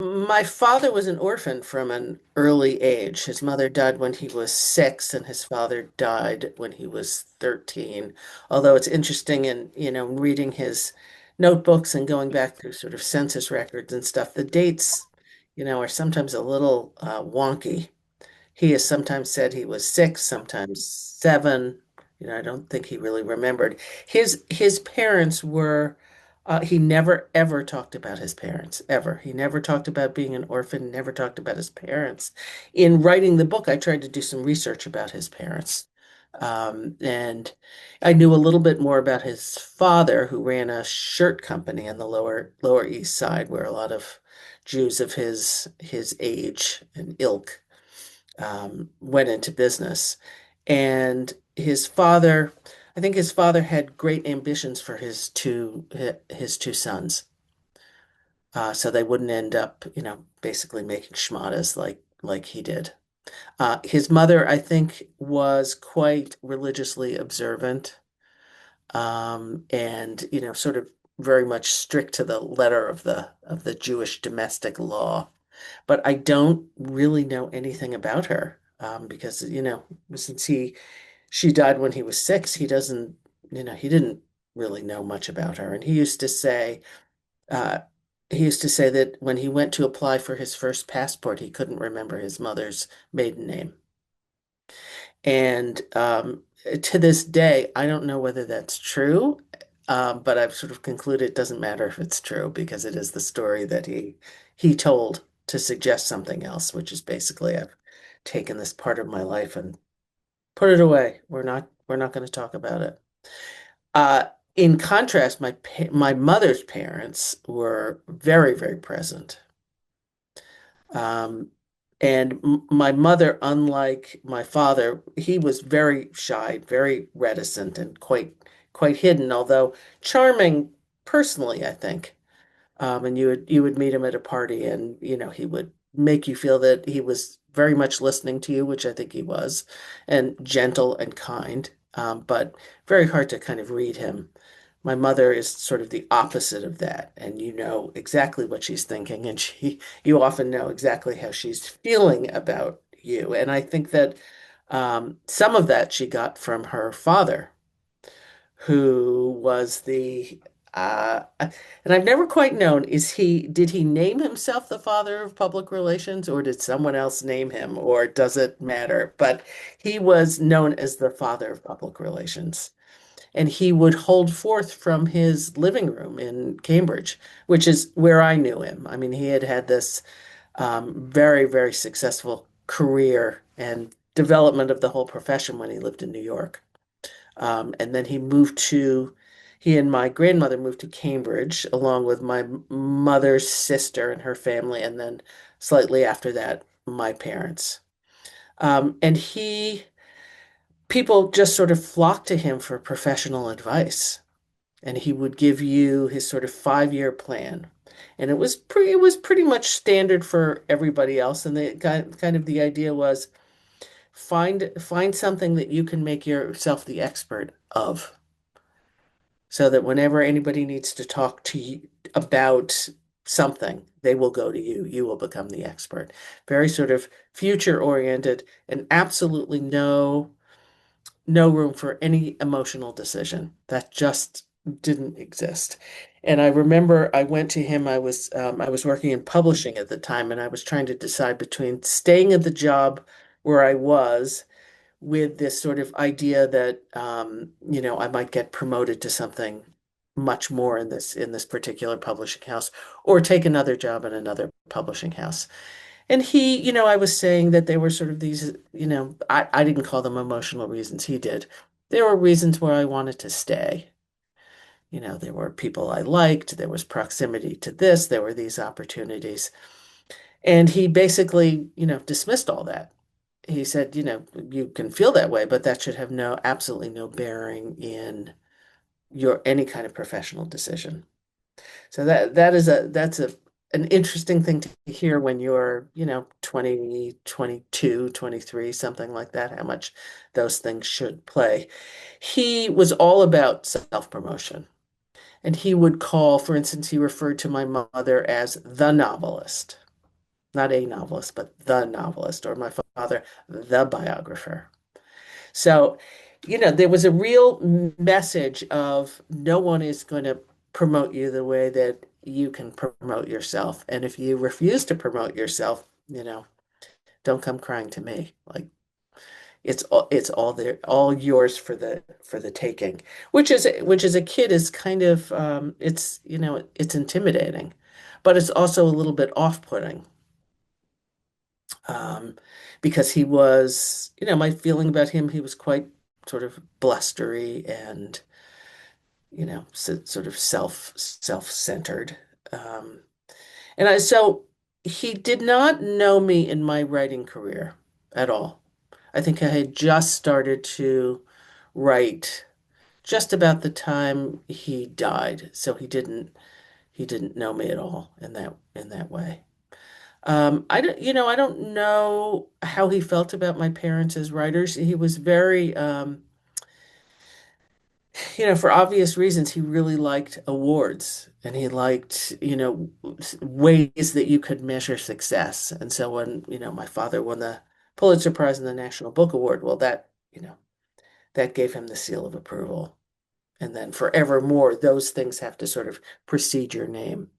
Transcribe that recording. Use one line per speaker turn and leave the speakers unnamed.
My father was an orphan from an early age. His mother died when he was 6, and his father died when he was 13. Although it's interesting in, reading his notebooks and going back through sort of census records and stuff, the dates, are sometimes a little wonky. He has sometimes said he was 6, sometimes 7. I don't think he really remembered. His parents were, he never ever talked about his parents, ever. He never talked about being an orphan, never talked about his parents. In writing the book, I tried to do some research about his parents. And I knew a little bit more about his father, who ran a shirt company in the Lower East Side, where a lot of Jews of his age and ilk went into business. And I think his father had great ambitions for his two sons, so they wouldn't end up, basically making schmadas like he did. His mother, I think, was quite religiously observant, and sort of very much strict to the letter of the Jewish domestic law. But I don't really know anything about her, because since she died when he was 6, he didn't really know much about her. And uh, he used to say that when he went to apply for his first passport, he couldn't remember his mother's maiden name. And to this day, I don't know whether that's true, but I've sort of concluded it doesn't matter if it's true because it is the story that he told to suggest something else, which is basically I've taken this part of my life and put it away. We're not going to talk about it. Uh, in contrast, my mother's parents were very, very present. Um, and my mother, unlike my father, he was very shy, very reticent, and quite hidden, although charming personally, I think. And you would meet him at a party, and he would make you feel that he was very much listening to you, which I think he was, and gentle and kind, but very hard to kind of read him. My mother is sort of the opposite of that, and you know exactly what she's thinking, and you often know exactly how she's feeling about you. And I think that some of that she got from her father, who was and I've never quite known, did he name himself the father of public relations, or did someone else name him, or does it matter? But he was known as the father of public relations. And he would hold forth from his living room in Cambridge, which is where I knew him. I mean, he had had this very, very successful career and development of the whole profession when he lived in New York. And then he and my grandmother moved to Cambridge along with my mother's sister and her family, and then slightly after that, my parents. And people just sort of flocked to him for professional advice. And he would give you his sort of 5-year plan. And it was pretty much standard for everybody else. And the kind of the idea was find something that you can make yourself the expert of, so that whenever anybody needs to talk to you about something, they will go to you. You will become the expert. Very sort of future oriented, and absolutely no room for any emotional decision. That just didn't exist. And I remember I went to him. I was working in publishing at the time, and I was trying to decide between staying at the job where I was with this sort of idea that I might get promoted to something much more in this particular publishing house, or take another job in another publishing house. And I was saying that there were sort of these, I didn't call them emotional reasons, he did. There were reasons where I wanted to stay. There were people I liked, there was proximity to this, there were these opportunities. And he basically, dismissed all that. He said, you can feel that way, but that should have absolutely no bearing in your any kind of professional decision. So that's an interesting thing to hear when you're, 20, 22, 23, something like that, how much those things should play. He was all about self-promotion. And he would call, for instance, he referred to my mother as the novelist. not a novelist, but the novelist, or my father, the biographer. So, there was a real message of no one is going to promote you the way that you can promote yourself. And if you refuse to promote yourself, don't come crying to me. Like it's all there, all yours for the taking, which as a kid is kind of it's intimidating, but it's also a little bit off-putting. Um, because he was, my feeling about him, he was quite sort of blustery and, sort of self-centered. Um, so he did not know me in my writing career at all. I think I had just started to write just about the time he died, so he didn't know me at all in that way. I don't know how he felt about my parents as writers. He was very, for obvious reasons, he really liked awards and he liked, ways that you could measure success. And so when, my father won the Pulitzer Prize and the National Book Award, well, that gave him the seal of approval. And then forevermore, those things have to sort of precede your name.